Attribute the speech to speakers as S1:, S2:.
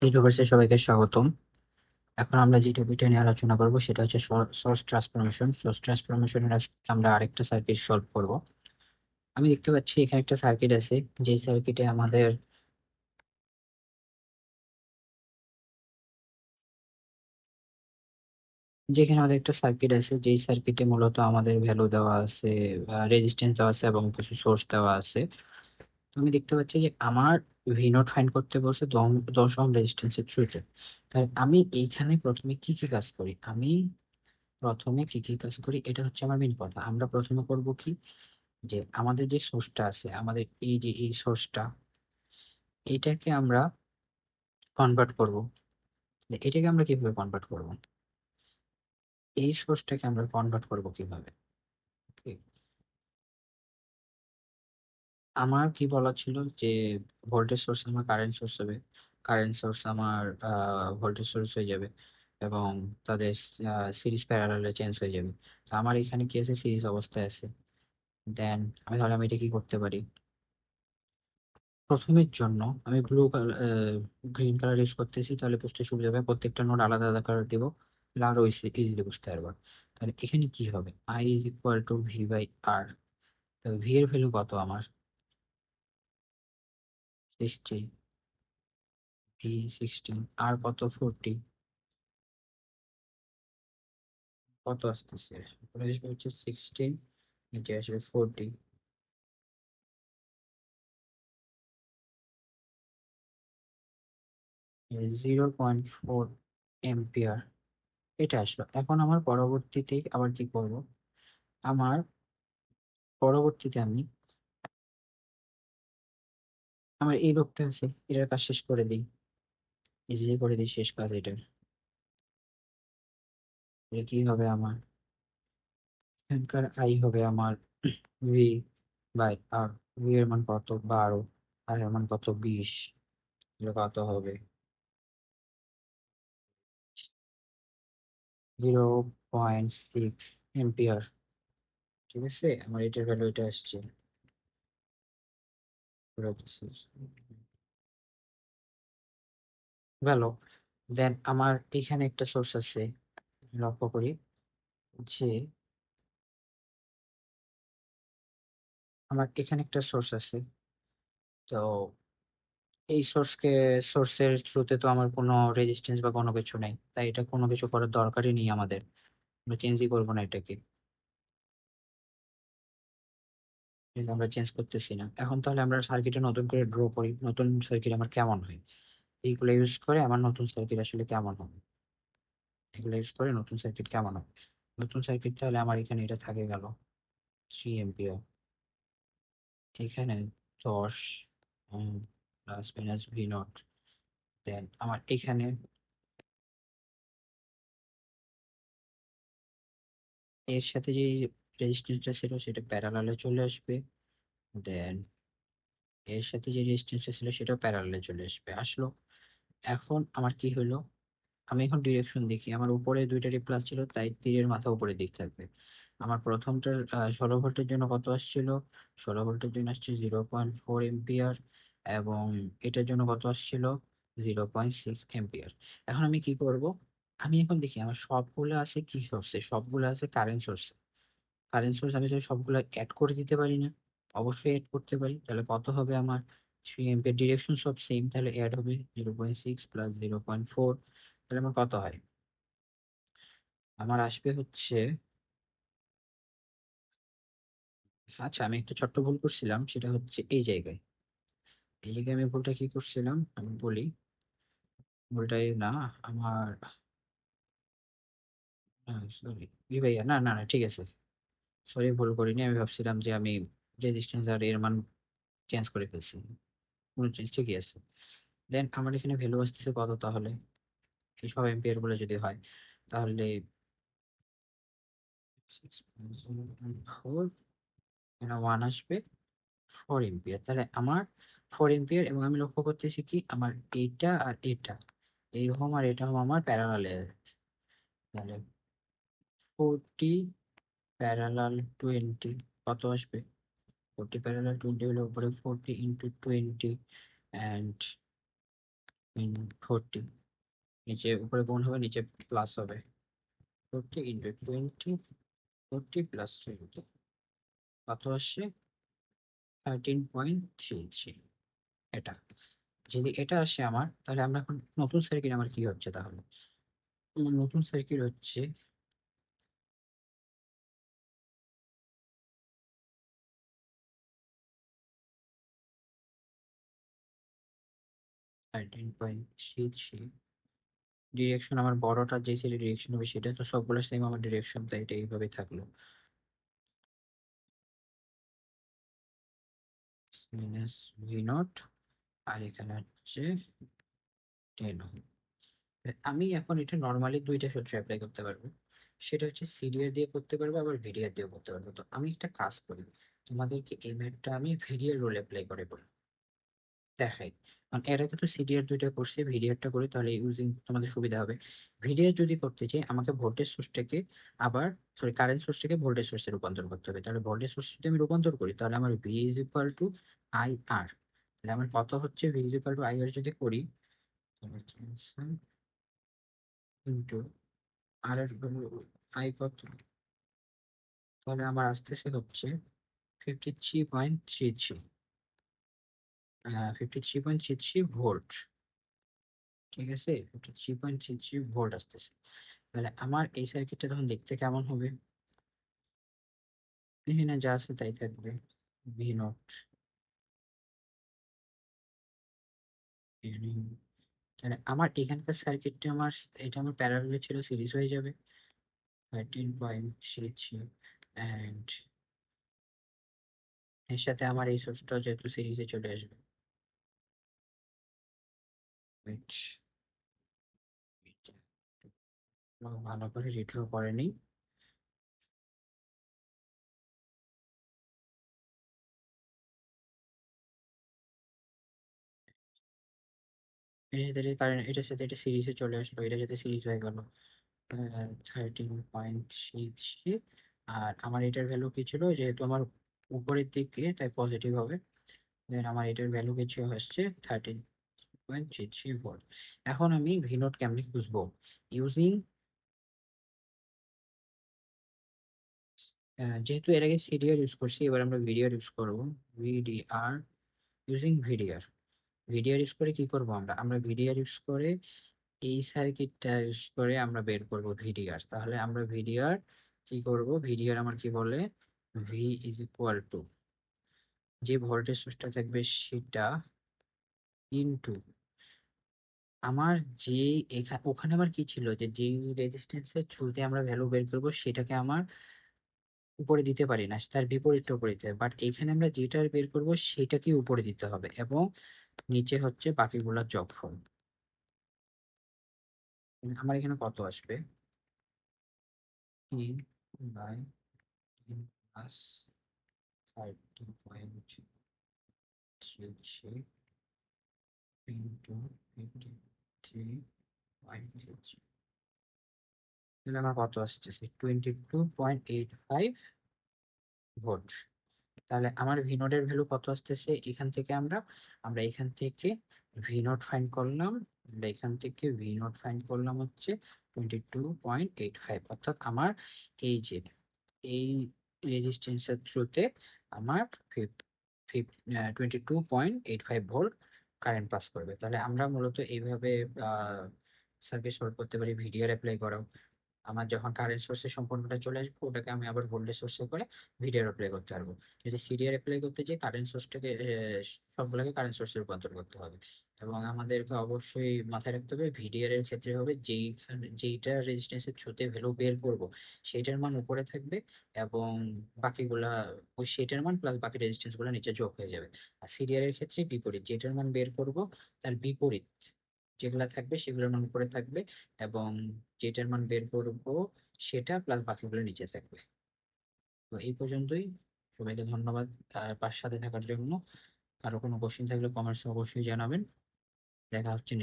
S1: ইউটিউবার্সে সবাইকে স্বাগতম। এখন আমরা যে টপিকটা নিয়ে আলোচনা করব সেটা হচ্ছে সোর্স ট্রান্সফরমেশন। সোর্স ট্রান্সফরমেশনের আমরা আরেকটা সার্কিট সলভ করব। আমি দেখতে পাচ্ছি এখানে একটা সার্কিট আছে, যে সার্কিটে আমাদের একটা সার্কিট আছে, যেই সার্কিটে মূলত আমাদের ভ্যালু দেওয়া আছে, রেজিস্ট্যান্স দেওয়া আছে এবং কিছু সোর্স দেওয়া আছে। তো আমি দেখতে পাচ্ছি যে আমার ভি নট ফাইন্ড করতে বলছে 10 ওহম রেজিস্ট্যান্সের থ্রুতে। তাই আমি এইখানে প্রথমে কি কি কাজ করি, এটা হচ্ছে আমার মেন কথা। আমরা প্রথমে করব কি, যে আমাদের যে সোর্সটা আছে, আমাদের এই যে এই সোর্সটা, এটাকে আমরা কনভার্ট করব। এটাকে আমরা কিভাবে কনভার্ট করব, এই সোর্সটাকে আমরা কনভার্ট করব কিভাবে? Okay, আমার কি বলা ছিল যে ভোল্টেজ সোর্স আমার কারেন্ট সোর্স হবে, কারেন্ট সোর্স আমার ভোল্টেজ সোর্স হয়ে যাবে, এবং তাদের সিরিজ প্যারালালে চেঞ্জ হয়ে যাবে। তো আমার এখানে কি আছে, সিরিজ অবস্থায় আছে। দেন আমি এটা কি করতে পারি, প্রথমের জন্য আমি গ্রিন কালার ইউজ করতেছি, তাহলে বুঝতে সুবিধা হবে। প্রত্যেকটা নোড আলাদা আলাদা কালার দিব, তাহলে আরো ইজিলি বুঝতে পারবো। তাহলে এখানে কি হবে, I is equal to V by R. V এর ভ্যালু কত আমার, 60, ভি 16, আর কত 40, কত আসতেছে, উপরে আসবে হচ্ছে 16, নিচে আসবে 40, 0.4 এম্পিয়ার। এটা আসলো। এখন আমার পরবর্তীতে আবার কি করব, আমার পরবর্তীতে আমি আমার এই লোকটা আছে, এটার কাজ শেষ করে দিই, ইজিলি করে দিই শেষ কাজ এটার। এটা কি হবে আমার, এখানকার আই হবে আমার ভি বাই আর। ভি এর মান কত, 12, আর এর মান কত, 20। এটা কত হবে, 0.6 এম্পিয়ার। ঠিক আছে, আমার এটার ভ্যালু এটা আসছে। গেল। দেন আমার এখানে একটা সোর্স আছে, লক্ষ্য করি যে আমার এখানে একটা সোর্স আছে। তো এই সোর্সের থ্রুতে তো আমার কোনো রেজিস্ট্যান্স বা কোনো কিছু নেই, তাই এটা কোনো কিছু করার দরকারই নেই আমাদের। আমরা চেঞ্জই করবো না এটাকে, কিন্তু আমরা চেঞ্জ করতেছি না এখন। তাহলে আমরা সার্কিটে নতুন করে ড্র করি, নতুন সার্কিট আমার কেমন হয়, এইগুলো ইউজ করে আমার নতুন সার্কিট আসলে কেমন হবে, এগুলো ইউজ করে নতুন সার্কিট কেমন হবে। নতুন সার্কিট তাহলে আমার এখানে এটা থাকে গেল 3 এম্পিয়ার, এখানে 10 প্লাস মাইনাস ভি নট। দেন আমার এখানে এর সাথে যে রেজিস্ট্যান্সটা ছিল সেটা প্যারালালে চলে আসবে। দেন এর সাথে যে রেজিস্ট্যান্সটা ছিল সেটাও প্যারালালে চলে আসলো। এখন আমার কি হলো, আমি এখন ডিরেকশন দেখি, আমার উপরে দুইটারই প্লাস ছিল, তাই তীরের মাথা উপরের দিক থাকবে। আমার প্রথমটার 16 ভোল্টের জন্য কত আসছিল, 16 ভোল্টের জন্য আসছে 0.4 এম্পিয়ার, এবং এটার জন্য কত আসছিল, 0.6 এম্পিয়ার। এখন আমি কি করব, আমি এখন দেখি আমার সবগুলো আছে কি সোর্সে, সবগুলো আছে কারেন্ট সোর্সে। কারেন্ট সোর্স আমি যদি সবগুলো অ্যাড করে দিতে পারি না, অবশ্যই অ্যাড করতে পারি। তাহলে কত হবে আমার, 3 এম্পিয়ার, ডিরেকশন সব সেম, তাহলে অ্যাড হবে 0.6 প্লাস 0.4। তাহলে আমার কত হয়, আমার আসবে হচ্ছে, আচ্ছা আমি একটা ছোট্ট ভুল করছিলাম, সেটা হচ্ছে এই জায়গায় আমি ভুলটা কি করছিলাম আমি বলি। ভুলটাই না আমার, সরি ভাইয়া, না না না ঠিক আছে, সরি ভুল করিনি। আমি ভাবছিলাম যে আমি রেজিস্ট্যান্স আর এর মান চেঞ্জ করে ফেলছি, কোনো চেঞ্জ ঠিকই আছে। দেন আমার এখানে ভ্যালু আসতেছে কত তাহলে, এই সব এম্পিয়ার গুলো যদি হয়, তাহলে 4, এখানে 1 আসবে, 4 এম্পিয়ার। তাহলে আমার 4 এম্পিয়ার, এবং আমি লক্ষ্য করতেছি কি আমার এইটা আর এটা, এই হোম আর এটা হোম আমার প্যারালালে আছে। তাহলে 40 প্যারালাল 20 কত আসবে, 40 প্যারালাল 20 হলে উপরে 40 ইন্টু 20, অ্যান্ড 40, নিচে উপরে গুণ হবে, নিচে প্লাস হবে। 40 ইন্টু 20, 40 প্লাস 20 কত আসছে? 13.33। এটা যদি এটা আসে আমার, তাহলে আমরা এখন নতুন সার্কিট আমার কি হচ্ছে তাহলে? নতুন সার্কিট হচ্ছে 13.33। ডিরেকশন আমার বড়টা যে সাইডে ডিরেকশন হবে সেটা তো সবগুলো সেম আমার ডিরেকশন, তাই এটা এইভাবে থাকলো। মাইনাস ভি নট, আর এখানে হচ্ছে 10 ওহম। আমি এখন এটা নর্মালি দুইটা সূত্র অ্যাপ্লাই করতে পারবো। সেটা হচ্ছে সিডিআর দিয়ে করতে পারবো, আবার ভিডিআর দিয়ে করতে পারবো। তো আমি একটা কাজ করি, তোমাদেরকে এই ম্যাথটা আমি ভিডিআর রোল অ্যাপ্লাই করে বলি, দেখাই। কারণ এর আগে তো সিডিআর দুইটা করছি, ভিডিআরটা করি, তাহলে ইউজিং তোমাদের সুবিধা হবে। ভিডিআর যদি করতে চাই, আমাকে ভোল্টেজ সোর্সটাকে আবার, সরি, কারেন্ট সোর্সটাকে ভোল্টেজ সোর্সে রূপান্তর করতে হবে। তাহলে ভোল্টেজ সোর্স যদি আমি রূপান্তর করি, তাহলে আমার V is equal to I R. তাহলে আমার কত হচ্ছে? V is equal to I R যদি করি, ইন্টু আর এর আই কত, তাহলে আমার আসতেছে হচ্ছে 53.33, 53.33 ভোল্ট। ঠিক আছে, 53.33 ভোল্ট আসতেছে। তাহলে আমার এই সার্কিটটা তখন দেখতে কেমন হবে? এখানে যা আছে তাই থাকবে। ভি নট, তাহলে আমার এখানকার সার্কিটটা আমার, এটা আমার প্যারালালে ছিল, সিরিজ হয়ে যাবে 13.33, অ্যান্ড এর সাথে আমার এই সোর্সটা যেহেতু সিরিজে চলে আসবে। Wait, ভালো করে রিড্র করে নিই। এর সাথে কারণ এটার সাথে এটা সিরিজে চলে আসলো, এটা যাতে সিরিজ হয়ে গেল 13.33। আর আমার এটার ভ্যালু কি ছিল? যেহেতু আমার উপরের দিকে, তাই পজিটিভ হবে। দেন আমার এটার ভ্যালু কিছু হচ্ছে 13.33 ভোল্ট। এখন আমি ভি নোট কেমনে বুঝবো? ইউজিং, যেহেতু এর আগে সিডিআর ইউজ করছি, এবার আমরা ভিডিআর ইউজ করবো। VDR, using VDR. VDR use করে কি করবো আমরা? আমরা ভিডিআর ইউজ করে এই সার্কিটটা ইউজ করে আমরা বের করব ভিডিআর। তাহলে আমরা ভিডিআর কি করব? ভিডিআর আমার কি বলে? ভি ইজ ইকুয়াল টু যে ভোল্টেজ সোর্সটা থাকবে সেটা ইনটু আমার যে, ওখানে আমার কি ছিল, যে যে রেজিস্ট্যান্সের থ্রুতে আমরা ভ্যালু বের করবো সেটাকে আমার উপরে দিতে পারি না, তার বিপরীতটা উপরে দিতে হবে। বাট এখানে আমরা যেটা বের করবো সেটাকে উপরে দিতে হবে, এবং নিচে হচ্ছে বাকিগুলোর যোগফল। আমার এখানে কত আসবে? 3/3 30.33 ইন্টু 53.33, তাহলে আমার কত আসতেছে? 22.85 ভোল্ট। তাহলে আমার ভি নোটের ভ্যালু কত আসতেছে? এখান থেকে আমরা আমরা এখান থেকে ভি নোট ফাইন্ড করলাম, আমরা এখান থেকে ভি নোট ফাইন্ড করলাম হচ্ছে 22.85। অর্থাৎ আমার এই যে এই রেজিস্ট্যান্সের থ্রুতে আমার 22.85 ভোল্ট কারেন্ট পাস করবে। তাহলে আমরা মূলত এইভাবে সার্কিট সলভ করতে পারি, ভিডিআর অ্যাপ্লাই করা। আমার যখন কারেন্ট সোর্সে সম্পূর্ণটা চলে আসবে, ওটাকে আমি আবার ভোল্টেজ সোর্সে করে ভিডিও অ্যাপ্লাই করতে পারবো। যদি সিরিয়াল অ্যাপ্লাই করতে চাই, কারেন্ট সোর্সটাকে সবগুলোকে কারেন্ট সোর্সে রূপান্তর করতে হবে। এবং আমাদেরকে অবশ্যই মাথায় রাখতে হবে ভিডিআর এর ক্ষেত্রে হবে যেইটা রেজিস্ট্যান্সের থ্রুতে ভ্যালু বের করব সেইটার মান উপরে থাকবে, এবং বাকিগুলা ওই সেটার মান প্লাস বাকি রেজিস্ট্যান্স গুলো নিচে যোগ হয়ে যাবে। আর সিরিয়াল এর ক্ষেত্রে বিপরীত, যেটার মান বের করব তার বিপরীত যেগুলা থাকবে সেগুলোর মান উপরে থাকবে, এবং যেটার মান বের করবো সেটা প্লাস বাকিগুলো নিচে থাকবে। তো এই পর্যন্তই। সবাইকে ধন্যবাদ পাশ সাথে থাকার জন্য। আরো কোনো কোশ্চেন থাকলে কমেন্টসে অবশ্যই জানাবেন। দেখা হচ্ছে